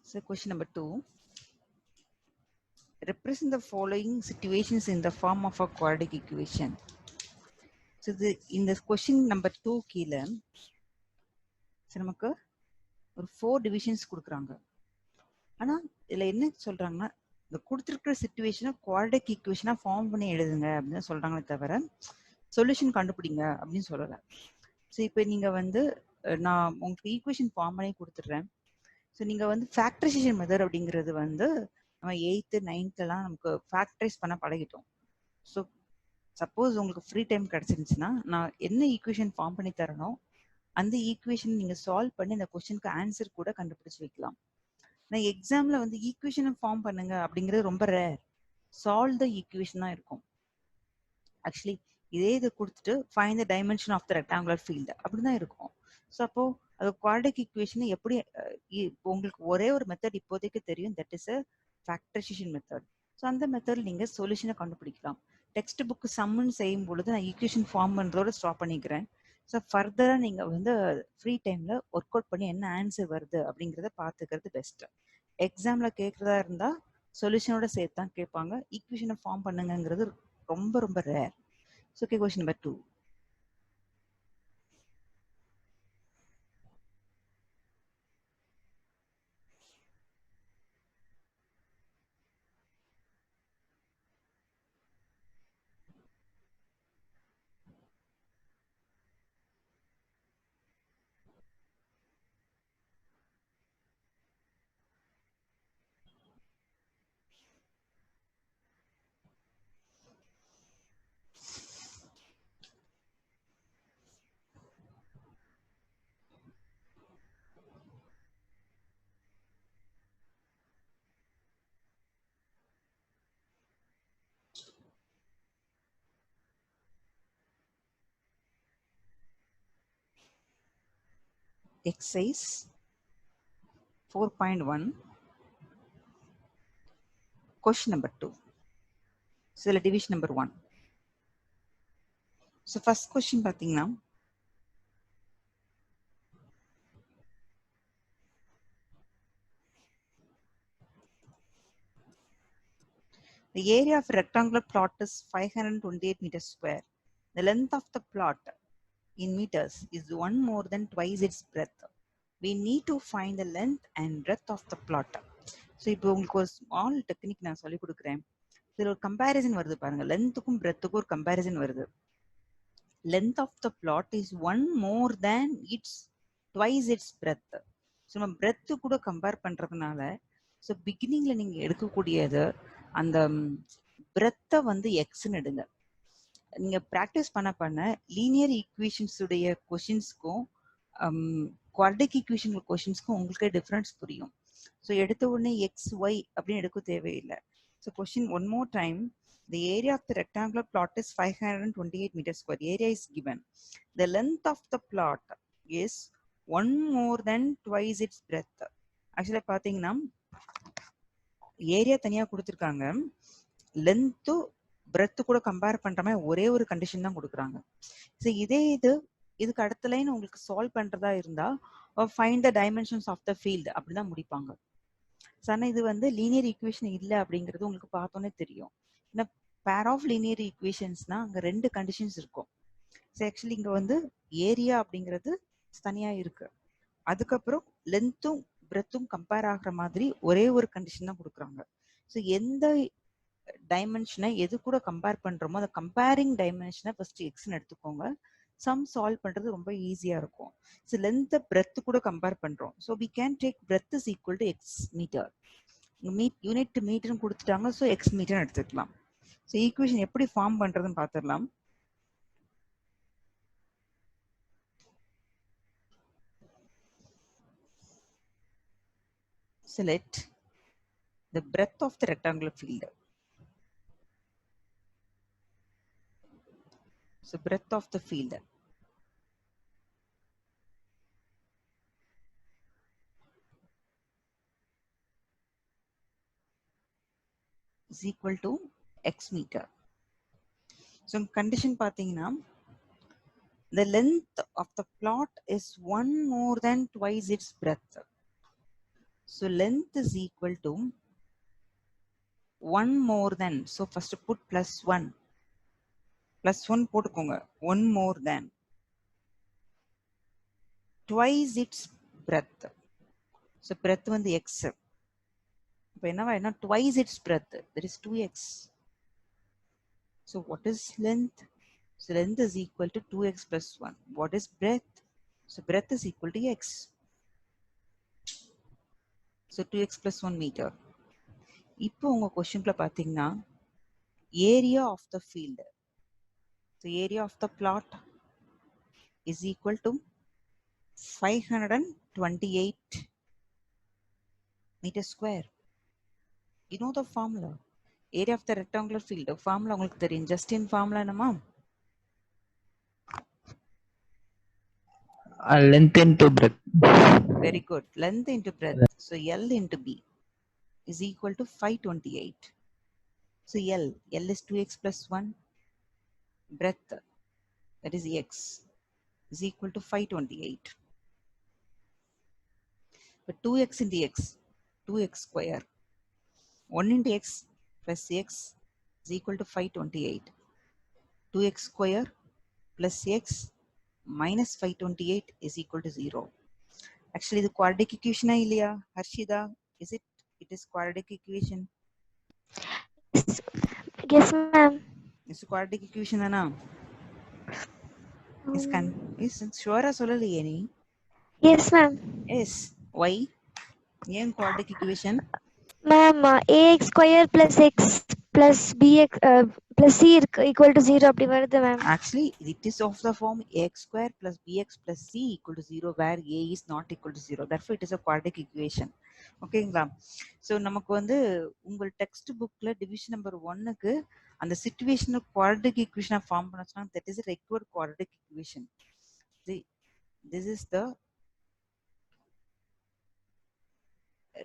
So question number 2. Represent the following situations in the form of a quadratic equation. So in this question number 2 கீழே நமக்கு ஒரு 4 divisions கொடுக்குறாங்க. ஆனா இதுல என்ன சொல்றாங்கன்னா இந்த கொடுத்திருக்கிற சிச்சுவேஷனை குவாட்ரடிக் ஈக்குவேஷனா ஃபார்ம் பண்ணி எழுதுங்க அப்படின்னு சொல்றாங்களே தவிர சொல்யூஷன் கண்டுபிடிங்க அப்படின்னு சொல்லல. ஸோ இப்போ நீங்க வந்து நான் உங்களுக்கு ஈக்குவேஷன் ஃபார்ம் பண்ணி கொடுத்துட்றேன். ஸோ நீங்க வந்து ஃபேக்டரைசேஷன் மெத்தட் அப்படிங்கிறது வந்து நம்ம 8th 9th நமக்கு ஃபேக்டரைஸ் பண்ண பழகிட்டோம். ஸோ சப்போஸ் உங்களுக்கு ஃப்ரீ டைம் கிடைச்சிருந்துச்சுன்னா நான் என்ன ஈக்குவேஷன் ஃபார்ம் பண்ணி தரணும் அந்த ஈக்குவேஷன் நீங்க சால்வ் பண்ணி அந்த கொஸ்டினுக்கு ஆன்சர் கூட கண்டுபிடிச்சு வைக்கலாம். நான் எக்ஸாம்ல வந்து ஈக்குவேஷனை ஃபார்ம் பண்ணுங்க அப்படிங்கிறது ரொம்ப ரேர். சால்வ் த ஈக்குவேஷன் தான் இருக்கும். ஆக்சுவலி இதே இதை கொடுத்துட்டு find the dimension of the rectangular field அப்படிதான் இருக்கும். ஸோ அப்போ அது குவாட்ரடிக் ஈக்குவேஷனை எப்படி உங்களுக்கு ஒரே ஒரு மெத்தட் இப்போதைக்கு தெரியும், that is a factorisation method. So அந்த மெத்தட் நீங்க சொல்யூஷனை கண்டுபிடிக்கலாம். டெக்ஸ்ட் புக் சம்முன்னு செய்யும் பொழுது நான் ஈக்குவேஷன் ஃபார்ம் பண்றதோட ஸ்டாப் பண்ணிக்கிறேன். ஸோ ஃபர்தரா நீங்க வந்து ஃப்ரீ டைம்ல ஒர்க் அவுட் பண்ணி என்ன ஆன்சர் வருது அப்படிங்கிறத பார்த்துக்கிறது பெஸ்ட். எக்ஸாம்ல கேட்கறதா இருந்தா சொல்யூஷனோட சேர்த்து தான் கேட்பாங்க. ஈக்குவேஷனை ஃபார்ம் பண்ணுங்கிறது ரொம்ப ரொம்ப rare. So okay, question number 2. Exercise 4.1. Question number 2. So division number 1. So first question பார்த்தீங்கன்னா the area of a rectangular plot is 528 meters square. The length of the plot in meters is 1 more than twice its breadth. We need to find the length and breadth of the plot. So இப்போ உங்களுக்கு ஒரு small technique நான் சொல்லி கொடுக்குறேன். இதில் ஒரு comparison வருது பாருங்க, லென்த்துக்கும் பிரெத்துக்கும் ஒரு கம்பேரிசன் வருது. length of the plot is 1 more than twice its breadth. So நம்ம பிரெத்து கூட கம்பேர் பண்றதுனால ஸோ பிகினிங்ல நீங்க எடுக்கக்கூடியது அந்த பிரெத்தை வந்து எக்ஸ்ன்னு எடுங்க. நீங்க ப்ராக்டிஸ் பண்ண லீனியர் ஈக்குவேஷன்ஸ் உடைய கொஷின்ஸ்க்கும் குவாட்ரடிக் ஈக்குவேஷன் கொஷின்ஸ்க்கும் உங்களுக்கே டிஃபரன்ஸ் புரியும். ஸோ எடுத்த உடனே எக்ஸ் ஒய் அப்படின்னு எடுக்க தேவையில்லை. So question one more time. The area of the rectangular plot is 528 meters square. Area is given. The length of the plot is 1 more than twice its breadth. Actually பாத்தீங்கன்னா area தனியா கொடுத்துருக்காங்க, length breadth கூட compare பண்ற மாதிரி ஒரே ஒரு condition தான் கொடுக்குறாங்க. ஸோ இதுக்கு அடுத்த லைன் உங்களுக்கு சால்வ் பண்றதா இருந்தா find the dimensions of the field அப்படிதான் முடிப்பாங்க. ஆனால் இது வந்து லீனியர் ஈக்குவேஷன் இல்லை அப்படிங்கிறது உங்களுக்கு பார்த்தோன்னே தெரியும். ஏன்னா பேர் ஆஃப் லீனியர் ஈக்குவேஷன்ஸ்னா அங்கே 2 கண்டிஷன்ஸ் இருக்கும். ஸோ ஆக்சுவலி இங்கே வந்து ஏரியா அப்படிங்கிறது தனியாக இருக்கு. அதுக்கப்புறம் லென்த்தும் பிரெத்தும் கம்பேர் ஆகிற மாதிரி ஒரே ஒரு கண்டிஷன் தான் கொடுக்குறாங்க. ஸோ எந்த டைமென்ஷனை எது கூட கம்பேர் பண்றோமோ அந்த கம்பேரிங் டைமென்ஷனை ஃபர்ஸ்ட் எக்ஸ்ன்னு எடுத்துக்கோங்க. சம் சால்வ் பண்றது ரொம்ப ஈஸியா இருக்கும். ஸோ லென்த்தை பிரெத்து கூட கம்பேர் பண்றோம். So we can take breadth is equal to x metre. Unit மீட்டர்னு கொடுத்துட்டாங்க, ஸோ எக்ஸ் மீட்டர் எடுத்துக்கலாம். ஸோ ஈக்குவேஷன் எப்படி ஃபார்ம் பண்றதுன்னு பார்த்துடலாம். Select the breadth of the rectangular field. So breadth of the field is equal to x meter. So condition பார்த்தீங்கன்னா the length of the plot is 1 more than twice its breadth. So length is equal to 1 more than. So first put plus 1. Plus 1 போட்டுக்கோங்க. 1 more than. Twice its breadth. So breadth வந்து x. இப்போ என்னவா twice its breadth. That is 2x. So what is length? So length is equal to 2x plus 1. What is breadth? So breadth is equal to x. So 2x plus 1 meter. இப்போ உங்க கொஸ்டின்ல பாத்தீங்கன்னா area of the field. So area of the plot is equal to 528 meter square. You know the formula. Area of the rectangular field. The formula உங்களுக்கு தெரியும். Just in formula என்னமா? Length into breadth. Very good. Length into breadth. So L into B is equal to 528. So L is 2x plus 1. Breadth, that is x, is equal to 528. But 2x into x, 2x square. 1 into x plus x is equal to 528. 2x square plus x minus 528 is equal to 0. Actually, the quadratic equation இல்லையா Harshida? Is it? It is quadratic equation. Yes, ma'am. It's a quadratic equation தானா? Is sure சொல்லலையே நீ? Yes, ma'am. Yes. Why? ஏன் quadratic equation? Ma'am, ax square plus x plus bx plus c equal to 0 அப்படி வருது ma'am. Actually, it is of the form ax square plus bx plus c equal to 0 where a is not equal to 0. Therefore, it is a quadratic equation. ஓகேங்களா? So நமக்கு வந்து உங்கள் text புக்ல division number 1க்கு அந்த situational quadratic ஈக்குவேஷனை form பண்ண சொன்னா that is required quadratic equation. This is the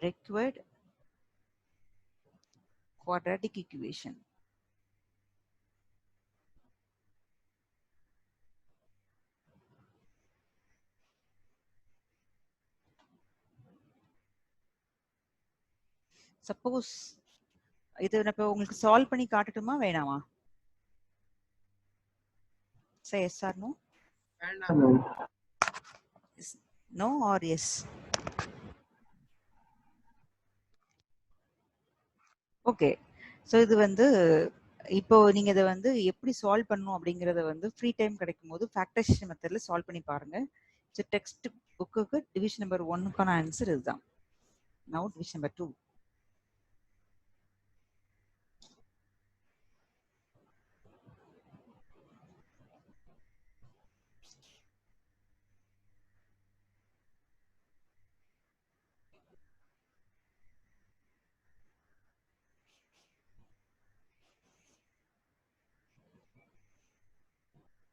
required quadratic equation. Suppose இது நான் இப்போ உங்களுக்கு சால்வ் பண்ணி காட்டட்டுமா வேணாமா? Say yes or no? No or yes? Okay. So இது வந்து இப்போ நீங்க இதை வந்து எப்படி சால்வ் பண்ணணும் அப்படிங்கறத வந்து ஃப்ரீ டைம் கிடைக்கும் போது ஃபேக்டரைசேஷன் மெத்தட்ல சால்வ் பண்ணி பாருங்க. ஸோ டெக்ஸ்ட் புக்குக்கு டிவிஷன் நம்பர் 1க்கான ஆன்சர் இதுதான். Now division number 2.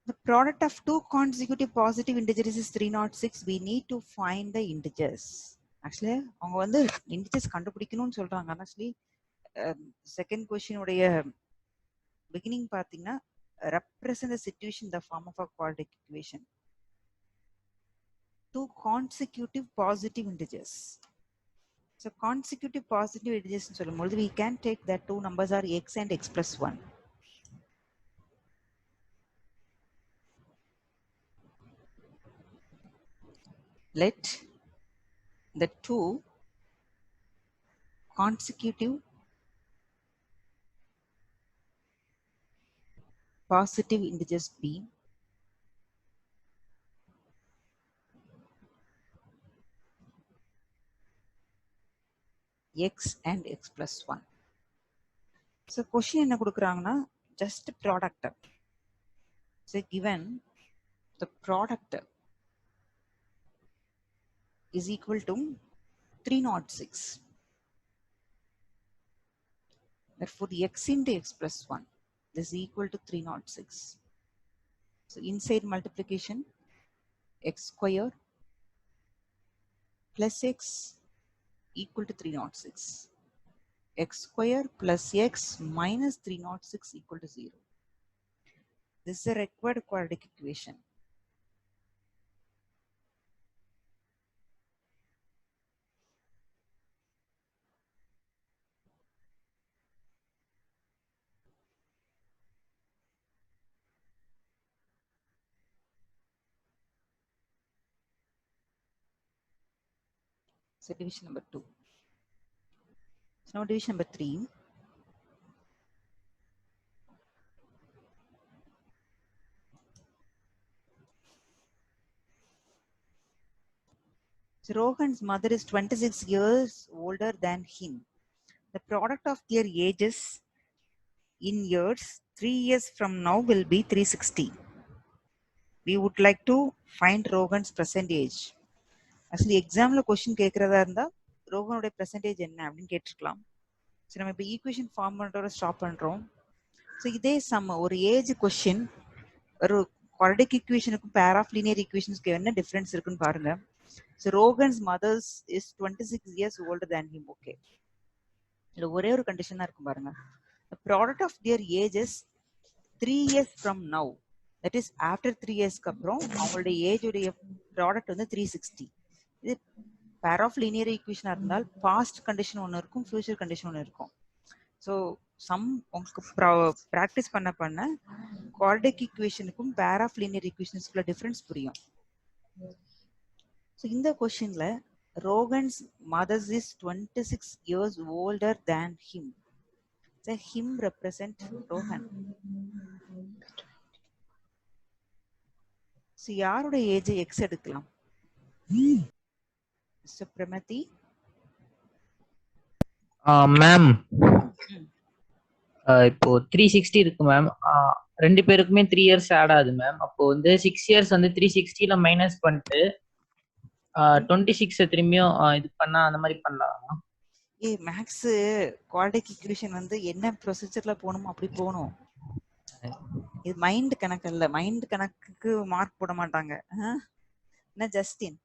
The product of two consecutive positive integers is 306. We need to find the integers. Actually, அவங்க வந்து integers கண்டுபிடிக்கணும்னு சொல்றாங்க. Honestly, second question உடைய beginning பாத்தீங்கன்னா represent the situation in the form of a quadratic equation. Two consecutive positive integers. So consecutive positive integers சொல்லும்போது we can take that two numbers are x and x plus 1. Let the two consecutive positive integers be x and x plus 1. So question என்ன கொடுக்குறாங்கன்னா just product. So given the product is equal to 306. Therefore x into x plus 1 is equal to 306. So inside multiplication x square plus x equal to 306. X square plus x minus 306 equal to 0. This is a required quadratic equation. So division number 2. So now division number 3. So Rohan's mother is 26 years older than him. The product of their ages in years 3 years from now will be 360. We would like to find Rohan's present age. Actually examல question கேட்கறதா இருந்தா ரோகனோட percentage என்ன அப்படின்னு கேட்டிருக்கலாம். சரி நம்ம இப்போ equation form பண்ணுறோட ஸ்டாப் பண்ணுறோம். ஸோ இதே சம் ஒரு ஏஜ் கொஸ்டின் ஒரு குவாட்ரடிக் ஈக்குவேஷனுக்கும் பேர் ஆஃப் லீனியர் ஈக்குவேஷன்ஸ்க்கு என்ன டிஃபரன்ஸ் இருக்குன்னு பாருங்க. So Rohan's mother's is 26 years older than him. Okay, இதில் ஒரே ஒரு கண்டிஷன் தான் இருக்கும் பாருங்க. The product of their ages 3 years from now, that is after 3 yearsக்கு அப்புறம் அவங்களுடைய ஏஜுடைய ப்ராடக்ட் வந்து 360. இது பேர் ஆஃப் லீனியர் ஈக்குவேஷனாக இருந்தால் பாஸ்ட் கண்டிஷன் ஒன்று இருக்கும், ஃபியூச்சர் கண்டிஷன் ஒன்று இருக்கும். ஸோ சம் உங்களுக்கு ப்ராக்டிஸ் பண்ண பண்ண குவாட்ரடிக் ஈக்குவேஷனுக்கும் பேர் ஆஃப் லீனியர் ஈக்குவேஷன்ஸ்குள்ள டிஃபரன்ஸ் புரியும். ஸோ இந்த கொஸ்டின்ல Rohan's mother's is 26 years older than him. So him represent Rohan. So யாரோட ஏஜ் எக்ஸ் எடுக்கலாம்? மிஸ்டர் பிரமதி. மேம் இப்போ 360 இருக்கு மேம். ரெண்டு பேருக்குமே 3 years ஆட் ஆகுது மேம். அப்போ வந்து 6 years வந்து 360ல மைனஸ் பண்ணிட்டு 26 திரும்பியும் இது பண்ணா அந்த மாதிரி பண்ணலாம். மேக்ஸ் குவாட்ரடிக் ஈக்குவேஷன் வந்து என்ன ப்ரொசீஜர்ல போகணுமோ அப்படி போகணும். இது மைண்ட் கணக்கு இல்ல, மைண்ட் கணக்குக்கு மார்க் போட மாட்டாங்க. என்ன ஜஸ்டின்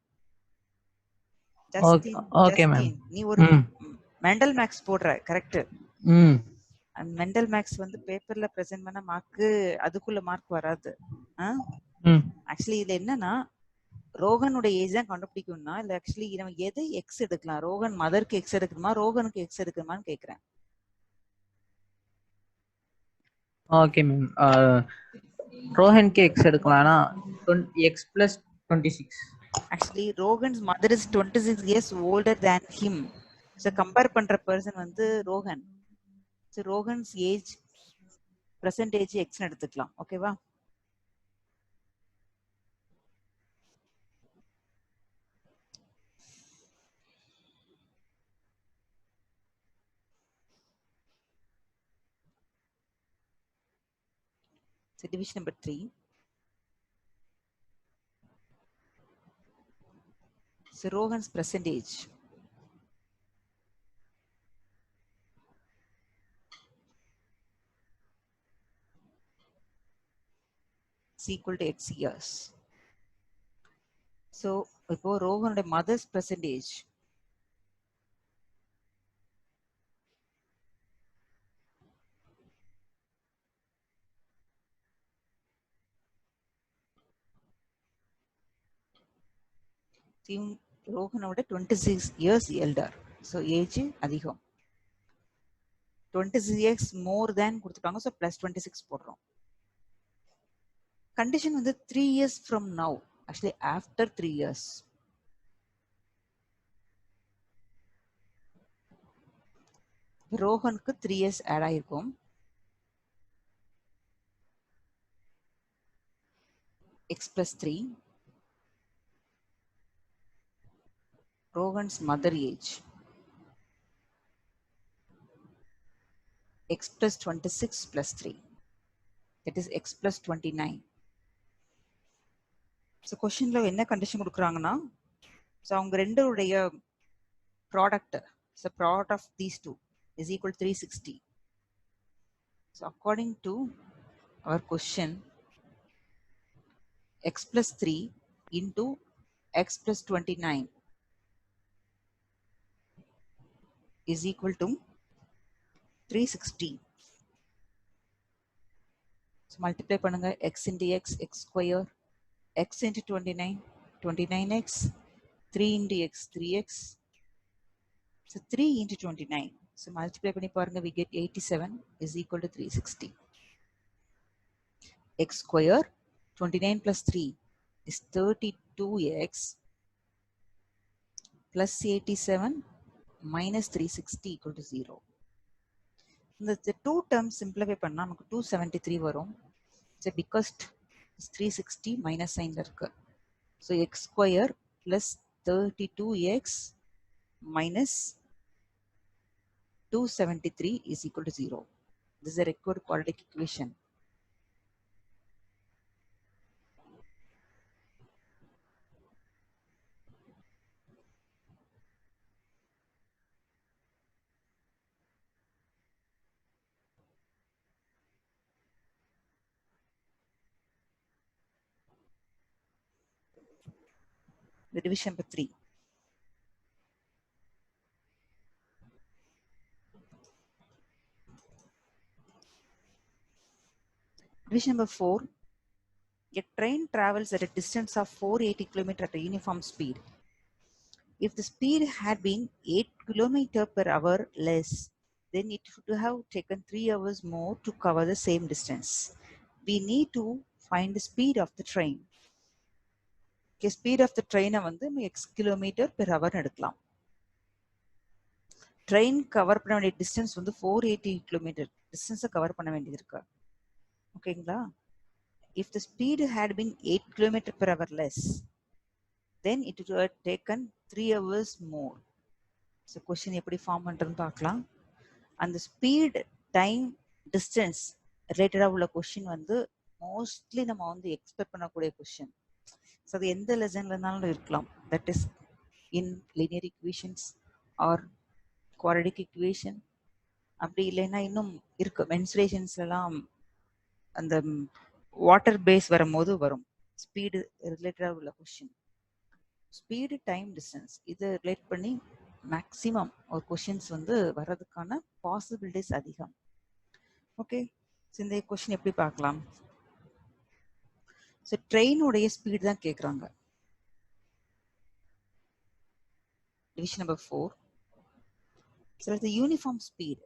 நீ ஒரு மெண்டல் மேக்ஸ் போடுற கரெக்ட். மெண்டல் மேக்ஸ் வந்து பேப்பர்ல பிரசன்ட் பண்ண மார்க் அதுக்குள்ள மார்க் வராது. ஆக்சுவலி இதுல என்னன்னா ரோகனோட ஏஜ் தான் கண்டுபிடிக்கணும்னா இல்ல ஆக்சுவலி நம்ம எதை எக்ஸ் எடுக்கலாம்? ரோகன் மதருக்கு எக்ஸ் எடுக்கணுமா ரோகனுக்கு எக்ஸ் எடுக்கணுமான்னு கேக்குறேன். ஓகே மேம், ரோஹன்க்கு எக்ஸ் எடுக்கலாம்னா x plus 26. Actually Rohan's mother is 26 years older than him. So compare பண்ற பர்சன் வந்து Rohan. So Rohan's age present age எக்ஸ்னு எடுத்துக்கலாம். ஓகேவா? So division number 3. So Rohan's present age is equal to x years. So இப்போ ரோகனோட mother's present age ரோகனோட 26 years elder. So age அதிகம். 26 years more than கொடுத்துட்டாங்க. ஸோ ப்ளஸ் 26 போடுறோம். கண்டிஷன் வந்து 3 years from now, actually after 3 years. ரோஹனுக்கு 3 years add ஆயிருக்கும். x plus 3 Rohan's mother age x plus 26 plus 3, that is x plus 29. So கொஸ்டின்ல என்ன கண்டிஷன் கொடுக்குறாங்கன்னா ஸோ அவங்க ரெண்டுடைய product, so product of these two is equal 360. So according to our question x plus 3 into x plus 29 is equal to 360. So multiply பண்ணுங்க, x into x, x square, x into 29, 29x, 3 into x, 3x. So 3 into 29. So multiply பண்ணி பாருங்க, we get 87 is equal to 360. X square, 29 plus 3 is 32x plus 87 minus 360 equal to 0. இந்த two terms simplify பண்ணா நமக்கு 273 வரும். So because 360 minus sign இருக்கு. So x square plus 32x minus 273 is equal to 0. This is a required quadratic equation. The division number 3. Division number 4. A train travels at a distance of 480 km at a uniform speed. If the speed had been 8 km per hour less, then it would have taken 3 hours more to cover the same distance. We need to find the speed of the train. Okay, speed of the train வந்து x km per hour எடுக்கலாம். Train cover பண்ண வேண்டிய distance வந்து 480 km distance cover பண்ண வேண்டியது இருக்கு. ஓகேங்களா? If the speed had been 8 km per hour less, then it would have taken 3 hours more. So question எப்படி ஃபார்ம் பண்றதுன்னு பார்க்கலாம். அந்த ஸ்பீட் டைம் டிஸ்டன்ஸ் ரிலேட்டடாக உள்ள கொஸ்டின் வந்து மோஸ்ட்லி நம்ம வந்து எக்ஸ்பெக்ட் பண்ணக்கூடிய கொஸ்டின். ஸோ அது எந்த லெசன்ல இருந்தாலும் இருக்கலாம். That is in linear equations or quadratic equation, அப்படி இல்லைன்னா இன்னும் இருக்கு மென்சுரேஷன்ஸ்லாம் அந்த வாட்டர் பேஸ் வரும்போது வரும் ஸ்பீடு ரிலேட்டடாக உள்ள கொஸ்டின். ஸ்பீடு டைம் டிஸ்டன்ஸ் இதை ரிலேட் பண்ணி மேக்ஸிமம் ஒரு கொஷின்ஸ் வந்து வர்றதுக்கான பாசிபிலிட்டிஸ் அதிகம். ஓகே, இந்த கொஷின் எப்படி பார்க்கலாம்? ஸோ ட்ரெயினுடைய ஸ்பீடு தான் கேட்குறாங்க. Division number 4. So the uniform speed.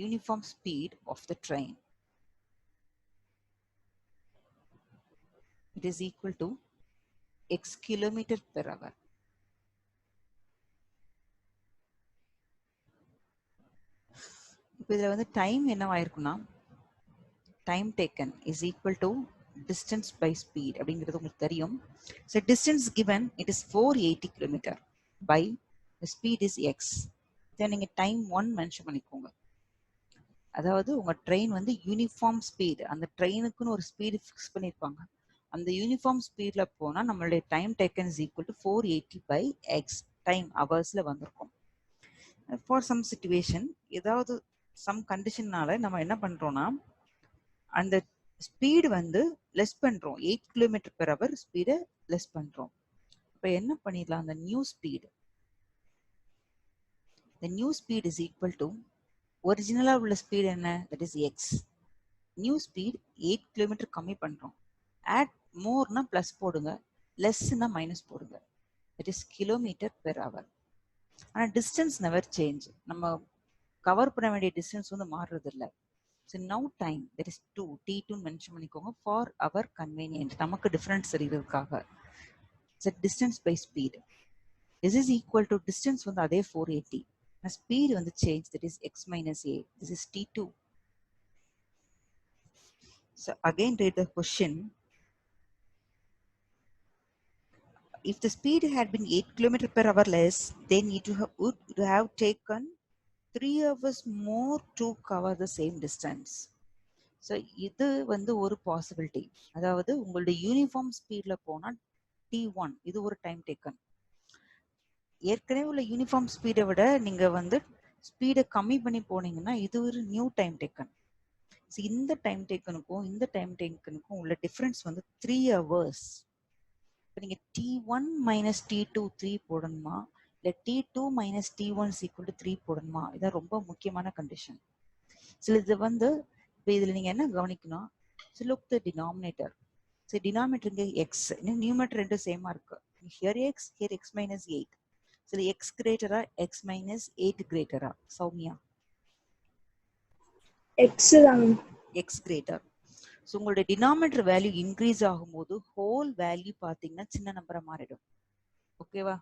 Uniform speed of the train. It is equal to x kilometer per hour. இப்போ இதில் வந்து டைம் என்னவாயிருக்குன்னா time taken is equal to distance by speed அப்படிங்கிறது உங்களுக்கு தெரியும். So distance given it is 480 kilometre by speed is x. இதை நீங்கள் time 1 mention பண்ணிக்கோங்க. அதாவது உங்கள் ட்ரெயின் வந்து யூனிஃபார்ம் ஸ்பீடு, அந்த ட்ரெயினுக்குன்னு ஒரு ஸ்பீடு ஃபிக்ஸ் பண்ணியிருப்பாங்க. அந்த யூனிஃபார்ம் ஸ்பீடில் போனால் நம்மளுடைய time taken is equal to 480 by x time ஹவர்ஸில் வந்திருக்கும். ஃபார் சம் சிச்சுவேஷன் ஏதாவது சம் கண்டிஷன்னால நம்ம என்ன பண்ணுறோன்னா அந்த ஸ்பீடு வந்து லெஸ் பண்ணுறோம். 8 கிலோமீட்டர் பெர் ஹவர் ஸ்பீடை லெஸ் பண்ணுறோம். இப்போ என்ன பண்ணிடலாம், அந்த new speed is equal to ஒரிஜினலாக உள்ள ஸ்பீடு என்ன, that is x. New speed 8 kilometre கம்மி பண்ணுறோம். ஆட் மோர்னா ப்ளஸ் போடுங்க, லெஸ்னா மைனஸ் போடுங்க. That is kilometre per hour. ஆனால் டிஸ்டன்ஸ் நெவர் சேஞ்ச். நம்ம கவர் பண்ண வேண்டிய டிஸ்டன்ஸ் வந்து மாறுறது இல்லை. So now time that is 2 T2 mention பண்ணிக்கோங்க ஃபார் அவர் கன்வீனியன்ட், நமக்கு டிஃப்ரென்ஸ் தெரிகிறதுக்காக. So distance by speed this is equal to distance வந்து அதே 480, ஸ்பீடு வந்து change, that is x minus a. This is T2. So again read the question. If the speed had been 8 km per hour less, then it would have taken 3 hours more to cover the same distance. So இது வந்து ஒரு possibility. அதாவது உங்களுடைய uniform ஸ்பீட்ல போனா T1 இது ஒரு time taken. ஏற்கனவே உள்ள யூனிஃபார்ம் ஸ்பீடை விட நீங்க வந்து ஸ்பீடை கம்மி பண்ணி போனீங்கன்னா இது ஒரு நியூ டைம் டேக்கன். இந்த டைம் டேக்கனுக்கும் இந்த டைம் டேக்கனுக்கும் உள்ள டிஃபரன்ஸ் வந்து 3 hours. இப்போ நீங்கள் T1 மைனஸ் T2 3 போடணுமா, இல்லை T2 minus T1 equal to 3 போடணுமா? இதான் ரொம்ப முக்கியமான கண்டிஷன். ஸோ இது வந்து இப்போ இதில் நீங்கள் என்ன கவனிக்கணும், so look the denominator. So denominator இங்கே எக்ஸ், நியூமேட்டர் ரெண்டும் சேமாக இருக்கு. Here x, here x minus 8. So x கிரேட்டரா எக்ஸ் மைனஸ் 8 கிரேட்டரா? சௌமியா, எக்ஸ் தான். X greater. ஸோ உங்களுடைய டினாமினேட்டர் வேல்யூ இன்க்ரீஸ் ஆகும்போது ஹோல் வேல்யூ பார்த்தீங்கன்னா சின்ன நம்பரா மாறிடும். ஓகேவா?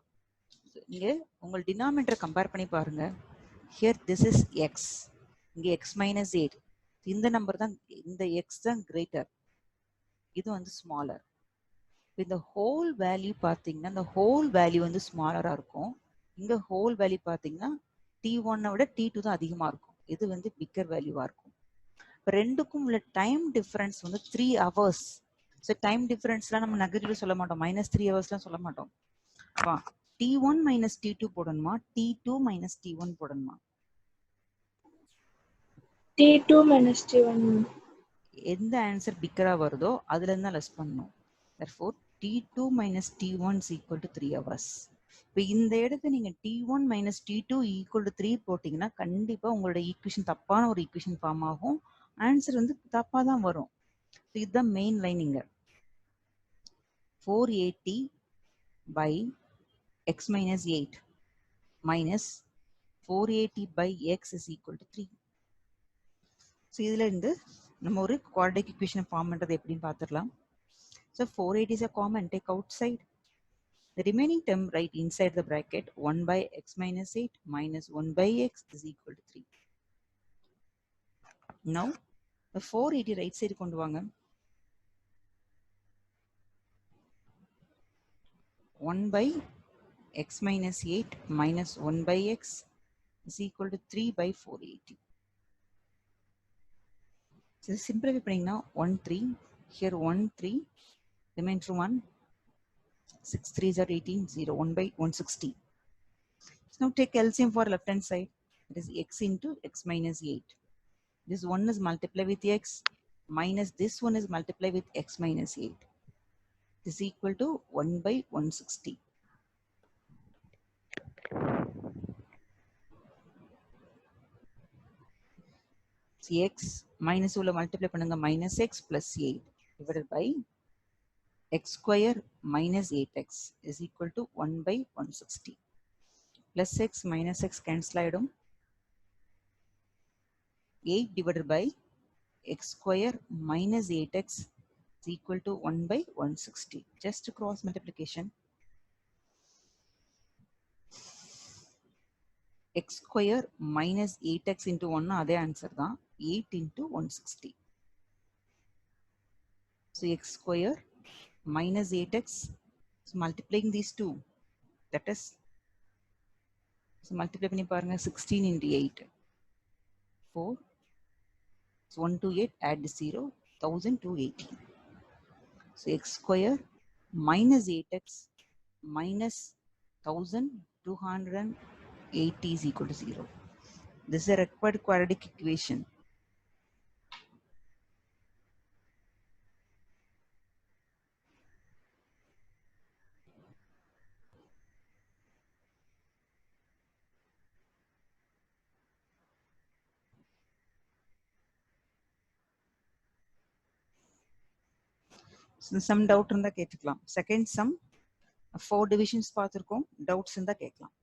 இங்க உங்கள் டினாமினேட்டர் கம்பேர் பண்ணி பாருங்க. ஹியர் திஸ் இஸ் எக்ஸ், இங்க எக்ஸ் மைனஸ் 8. இந்த நம்பர் தான், இந்த எக்ஸ் தான் கிரேட்டர், இது வந்து ஸ்மாலர். இந்த ஹோல் வேல்யூ பார்த்தீங்கன்னா இந்த ஹோல் வேல்யூ வந்து ஸ்மாலரா இருக்கும். இங்க ஹோல் வேல்யூ பார்த்தீங்கன்னா T1 விட T2 தான் அதிகமா இருக்கும். இது வந்து பிக்கர் வேல்யூவா இருக்கும். இப்போ ரெண்டுக்கும் உள்ள டைம் டிஃபரன்ஸ் வந்து 3 hours. ஸோ டைம் டிஃபரன்ஸ்லாம் நம்ம நெகட்டிவ் சொல்ல மாட்டோம், -3 hours சொல்ல மாட்டோம். அப்பா T1 minus T2 போடணுமா, T2 minus T1 போடணுமா? T2 minus T1. எந்த ஆன்சர் பிக்கரா வருதோ அதுல இருந்தா லெஸ் பண்ணணும். therefore T2 minus T1 is equal to 3 hours. இப்போ இந்த இடத்துல நீங்க T1 minus T2 equal to 3 போட்டீங்கன்னா கண்டிப்பா உங்களோட ஈக்குவேஷன் தப்பான ஒரு ஈக்குவேஷன் ஃபார்ம் ஆகும். ஆன்சர் வந்து தப்பா தான் வரும். இதுதான் மெயின் லைன். இங்க 480 by x minus 8 minus 480 by x is equal to 3. So இதுல இருந்து நம்ம ஒரு குவாட்ரேட்டிக் ஈக்குவேஷன் ஃபார்ம் பண்றது எப்படின்னு பார்த்துடலாம். So 480 is a common, take outside. The remaining term write inside the bracket 1 by x minus 8 minus 1 by x is equal to 3. Now the 480 right side கொண்டு வாங்க. 1 by x minus 8 minus 1 by x is equal to 3 by 480. So simplify பண்ணீங்கன்னா 1 3, here 1 3, remainder 1, 6 3s are 18, 0, 1 by 160. So now take LCM for left hand side. It is x into x minus 8. This one is multiplied with x minus this one is multiplied with x minus 8. This is equal to 1 by 160. So x minus உள்ள multiply பண்ணுங்க, minus x plus 8 divided by x square minus 8x is equal to 1 by 160. Plus x minus x cancel ஆயிடும். 8 divided by x square minus 8x is equal to 1 by 160. Just cross multiplication. X square minus 8x into 1 அதே answer தான், 8 into 160. So x square minus 8x, so multiplying these two, that is, so multiply பண்ணி பாருங்க, 16 into 8, 4, so 1 to 8, add 0, 1280. So x square minus 8x minus 1280 is equal to 0. This is a required quadratic equation. Some doubt இருந்தா கேட்டுக்கலாம். Second sum 4 divisions பார்த்திருக்கோம், doubts இருந்தா கேட்கலாம்.